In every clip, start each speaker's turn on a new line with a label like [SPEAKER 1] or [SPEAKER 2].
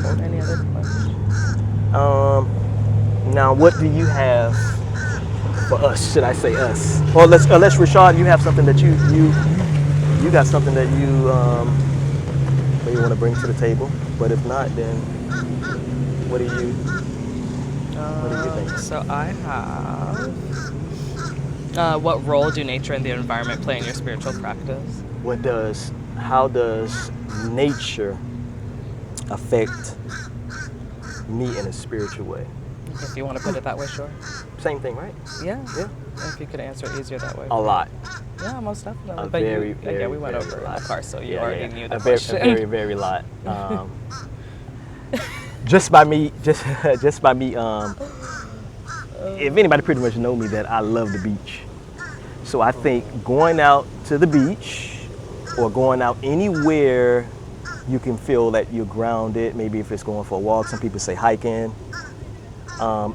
[SPEAKER 1] Any other questions?
[SPEAKER 2] Now, what do you have for us? Should I say us? Or unless Rashad, you have something that you got something that you maybe want to bring to the table. But if not, then what do you think?
[SPEAKER 1] So I have. What role do nature and the environment play in your spiritual practice?
[SPEAKER 2] How does nature affect me in a spiritual way?
[SPEAKER 1] If you want to put it that way, sure.
[SPEAKER 2] Same thing, right?
[SPEAKER 1] Yeah.
[SPEAKER 2] Yeah.
[SPEAKER 1] If you could answer it easier that way.
[SPEAKER 2] A lot.
[SPEAKER 1] Yeah, most definitely.
[SPEAKER 2] A
[SPEAKER 1] But
[SPEAKER 2] very,
[SPEAKER 1] yeah,
[SPEAKER 2] very,
[SPEAKER 1] we went
[SPEAKER 2] very
[SPEAKER 1] over it in
[SPEAKER 2] lot.
[SPEAKER 1] the car, so you
[SPEAKER 2] Yeah,
[SPEAKER 1] already
[SPEAKER 2] yeah.
[SPEAKER 1] knew the
[SPEAKER 2] A
[SPEAKER 1] question.
[SPEAKER 2] very, very lot. Just by me, if anybody pretty much know me, that I love the beach. So I think going out to the beach or going out anywhere you can feel that you're grounded. Maybe if it's going for a walk, some people say hiking.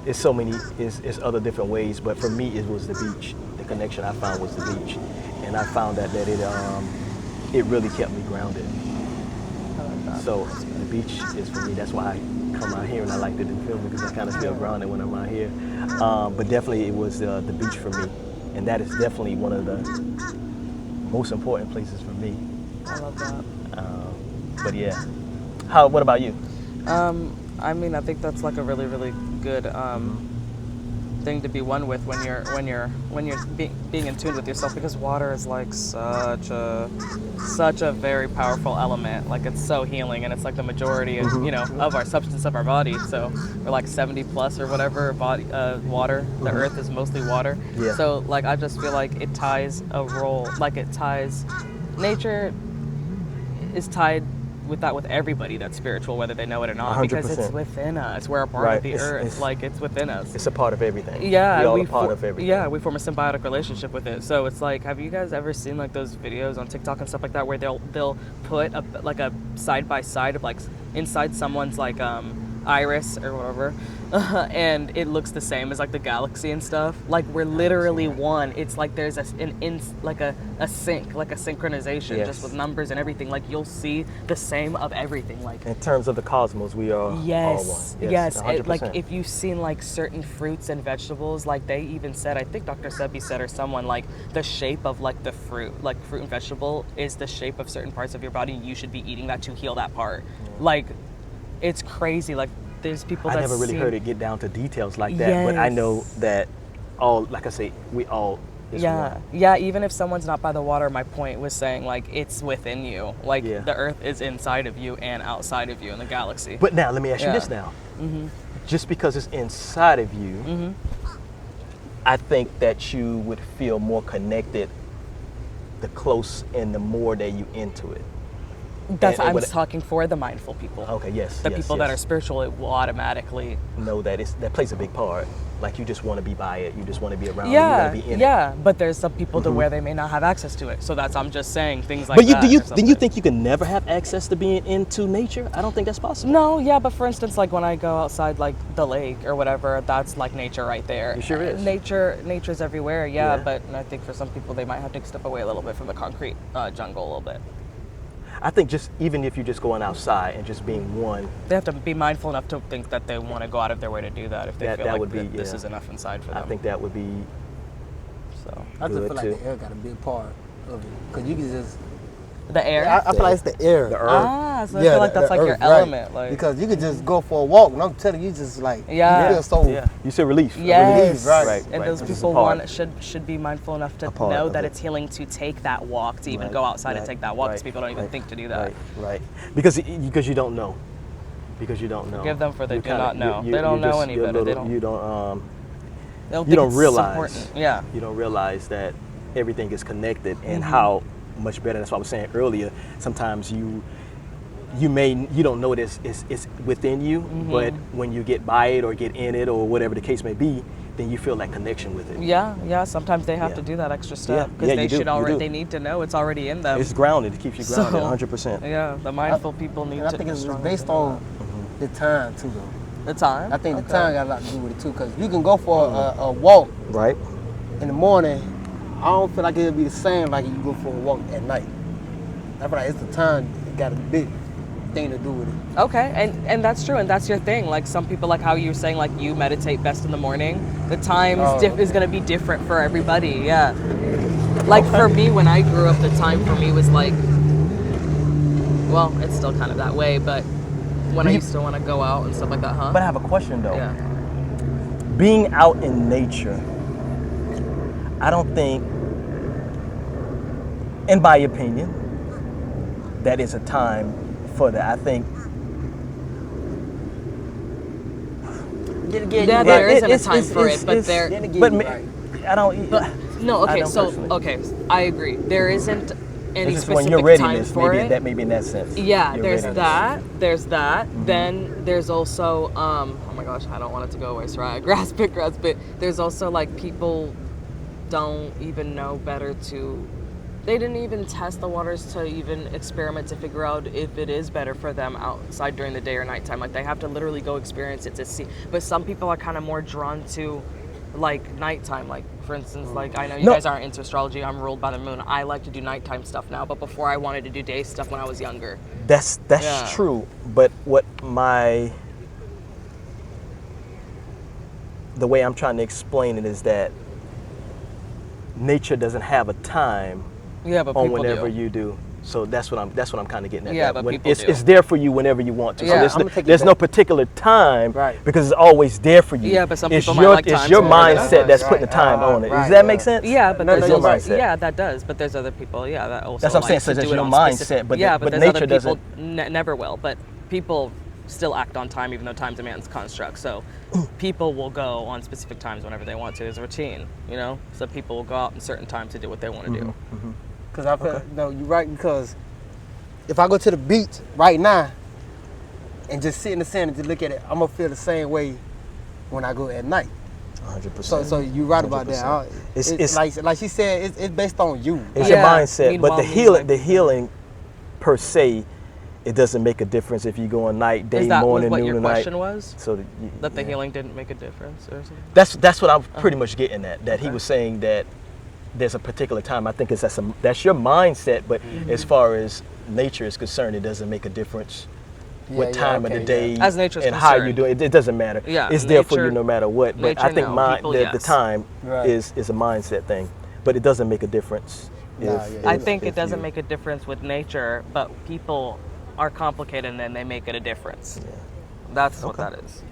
[SPEAKER 2] It's so many, it's other different ways, but for me, it was the beach. The connection I found was the beach, and I found that it really kept me grounded. So the beach is for me. That's why I come out here and I like to do film, because I kind of feel grounded when I'm out here. But definitely, it was the beach for me, and that is definitely one of the most important places for me.
[SPEAKER 1] I love that.
[SPEAKER 2] But yeah, what about you?
[SPEAKER 1] I mean, I think that's like a really, really good thing to be one with when you're being in tune with yourself, because water is like such a very powerful element. Like, it's so healing, and it's like the majority of of our substance of our body. So we're like 70 plus or whatever body water. The earth is mostly water.
[SPEAKER 2] Yeah.
[SPEAKER 1] So like, I just feel like it ties a role. Like, it ties nature is tied with everybody that's spiritual, whether they know it or not,
[SPEAKER 2] 100%.
[SPEAKER 1] because it's within us. We're a part of the earth. Like, it's within us.
[SPEAKER 2] It's a part of everything.
[SPEAKER 1] Yeah,
[SPEAKER 2] we all a part of everything.
[SPEAKER 1] Yeah, we form a symbiotic relationship with it. So it's like, have you guys ever seen like those videos on TikTok and stuff like that, where they'll put a side by side of like inside someone's like iris or whatever, and it looks the same as like the galaxy and stuff. Like, we're literally one. It's like there's a sync, like a synchronization, just with numbers and everything. Like, you'll see the same of everything. Like,
[SPEAKER 2] in terms of the cosmos, we are all one.
[SPEAKER 1] Yes.
[SPEAKER 2] 100%.
[SPEAKER 1] Like, if you've seen like certain fruits and vegetables, like they even said, I think Dr. Sebi said, or someone, like the shape of like the fruit and vegetable is the shape of certain parts of your body. You should be eating that to heal that part. Like, it's crazy. Like, there's people that
[SPEAKER 2] I never really heard it get down to details like that, but I know that like I say, we all is one.
[SPEAKER 1] Yeah, even if someone's not by the water, my point was saying, like, it's within you. Like, the earth is inside of you and outside of you in the galaxy.
[SPEAKER 2] But now, let me ask you this now. Just because it's inside of you, I think that you would feel more connected the close and the more that you into it.
[SPEAKER 1] That's I'm talking for the mindful people.
[SPEAKER 2] Okay, yes.
[SPEAKER 1] The people that are spiritual, it will automatically
[SPEAKER 2] know that that plays a big part. Like, you just want to be by it. You just want to be around it.
[SPEAKER 1] Yeah,
[SPEAKER 2] You want to be in it.
[SPEAKER 1] But there's some people to where they may not have access to it. So I'm just saying things like
[SPEAKER 2] that.
[SPEAKER 1] But
[SPEAKER 2] do you think you can never have access to being into nature? I don't think that's possible.
[SPEAKER 1] No, yeah, but for instance, like when I go outside, like the lake or whatever, that's like nature right there.
[SPEAKER 2] It sure is.
[SPEAKER 1] Nature's everywhere, yeah. But I think for some people, they might have to step away a little bit from the concrete jungle a little bit.
[SPEAKER 2] I think just even if you're just going outside and just being one,
[SPEAKER 1] they have to be mindful enough to think that they want to go out of their way to do that if they feel like this is enough inside for them.
[SPEAKER 2] I think that would be.
[SPEAKER 1] So
[SPEAKER 3] I just feel like the air got a big part of it, because you can just.
[SPEAKER 1] The air?
[SPEAKER 3] I feel like it's the air.
[SPEAKER 2] The earth.
[SPEAKER 1] So I feel like that's like your element. Like,
[SPEAKER 3] because you could just go for a walk, and I'm telling you, just like, you feel so...
[SPEAKER 2] You say relief.
[SPEAKER 1] Yes.
[SPEAKER 2] Right.
[SPEAKER 1] And those people should be mindful enough to know that it's healing to take that walk, to even go outside and take that walk, because people don't even think to do that.
[SPEAKER 2] Right. Because you don't know. Because you don't know.
[SPEAKER 1] Forgive them for they do not know. They don't know any better.
[SPEAKER 2] You don't
[SPEAKER 1] realize.
[SPEAKER 2] Important.
[SPEAKER 1] Yeah.
[SPEAKER 2] You don't realize that everything is connected, and how much better. That's what I was saying earlier. Sometimes you don't know it's within you, but when you get by it or get in it or whatever the case may be, then you feel that connection with it.
[SPEAKER 1] Yeah. Sometimes they have to do that extra step, because they need to know it's already in them.
[SPEAKER 2] It's grounded. It keeps you grounded 100%.
[SPEAKER 1] Yeah, the mindful people need to.
[SPEAKER 3] I think it's based on the time too, though.
[SPEAKER 1] The time?
[SPEAKER 3] I think the time got a lot to do with it too, because you can go for a walk
[SPEAKER 2] right
[SPEAKER 3] in the morning. I don't feel like it'll be the same like you go for a walk at night. I feel like it's the time it got to be big. thing to do with it.
[SPEAKER 1] Okay, and that's true, and that's your thing. Like some people, like how you were saying, like you meditate best in the morning. The time is gonna be different for everybody. Yeah. Like for me, when I grew up, the time for me was like, well, it's still kind of that way, but when I used to want to go out and stuff like that, huh?
[SPEAKER 2] But I have a question though.
[SPEAKER 1] Yeah.
[SPEAKER 2] Being out in nature, I don't think, in my opinion, that is a time for that. I think.
[SPEAKER 1] Yeah, there isn't a time for it, but there.
[SPEAKER 2] But I don't.
[SPEAKER 1] No, okay,
[SPEAKER 2] personally.
[SPEAKER 1] I agree. There isn't any
[SPEAKER 2] It's just
[SPEAKER 1] specific
[SPEAKER 2] when you're ready,
[SPEAKER 1] time for it.
[SPEAKER 2] that maybe in that sense.
[SPEAKER 1] Yeah,
[SPEAKER 2] You're
[SPEAKER 1] there's
[SPEAKER 2] ready.
[SPEAKER 1] that. There's that.
[SPEAKER 2] Mm-hmm.
[SPEAKER 1] Then there's also, oh my gosh, I don't want it to go away, so I grasp it. There's also like people don't even know better to. They didn't even test the waters to even experiment to figure out if it is better for them outside during the day or nighttime. Like they have to literally go experience it to see. But some people are kind of more drawn to like nighttime. Like for instance, like I know you guys aren't into astrology. I'm ruled by the moon. I like to do nighttime stuff now, but before I wanted to do day stuff when I was younger.
[SPEAKER 2] That's true. But the way I'm trying to explain it is that nature doesn't have a time.
[SPEAKER 1] Yeah, but
[SPEAKER 2] on whenever you do. So that's what I'm kind of getting at.
[SPEAKER 1] Yeah, but people do.
[SPEAKER 2] It's there for you whenever you want to.
[SPEAKER 1] Yeah,
[SPEAKER 2] so there's no particular time because it's always there for you.
[SPEAKER 1] Yeah, but some people
[SPEAKER 2] it's
[SPEAKER 1] might
[SPEAKER 2] your,
[SPEAKER 1] like times.
[SPEAKER 2] It's your
[SPEAKER 1] when
[SPEAKER 2] mindset that's putting the time on it. Does that make sense?
[SPEAKER 1] Yeah, but
[SPEAKER 2] that's your mindset.
[SPEAKER 1] Yeah, that does. But there's other people. Yeah, that also.
[SPEAKER 2] That's what I'm saying. So that's your mindset. But
[SPEAKER 1] yeah, but
[SPEAKER 2] nature
[SPEAKER 1] there's other
[SPEAKER 2] doesn't.
[SPEAKER 1] people never will. But people still act on time, even though time's a man's construct. So people will go on specific times whenever they want to. It's a routine, you know. So people will go out in certain times to do what they want to do.
[SPEAKER 2] Mm-hmm.
[SPEAKER 3] Because I feel, no, you're right, because if I go to the beach right now and just sit in the sand and just look at it, I'm going to feel the same way when I go at night.
[SPEAKER 2] 100%.
[SPEAKER 3] So you're right about that. It's like she said, it's based on you.
[SPEAKER 2] It's your mindset. But the healing per se, it doesn't make a difference if you go on night, day, morning, noon, or night. Is that what your question
[SPEAKER 1] was?
[SPEAKER 2] So
[SPEAKER 1] that the healing didn't make a difference or something?
[SPEAKER 2] That's what I'm pretty much getting at. That he was saying that there's a particular time. I think that's your mindset, but as far as nature is concerned, it doesn't make a difference what time of the day
[SPEAKER 1] as nature's
[SPEAKER 2] and
[SPEAKER 1] concerned.
[SPEAKER 2] how you do it. It doesn't matter.
[SPEAKER 1] Yeah,
[SPEAKER 2] it's there for you no matter what. But I think the time
[SPEAKER 3] yes.
[SPEAKER 2] is a mindset thing, but it doesn't make a difference.
[SPEAKER 1] I think it doesn't make a difference with nature, but people are complicated and then they make it a difference.
[SPEAKER 2] Yeah.
[SPEAKER 1] That's what that is.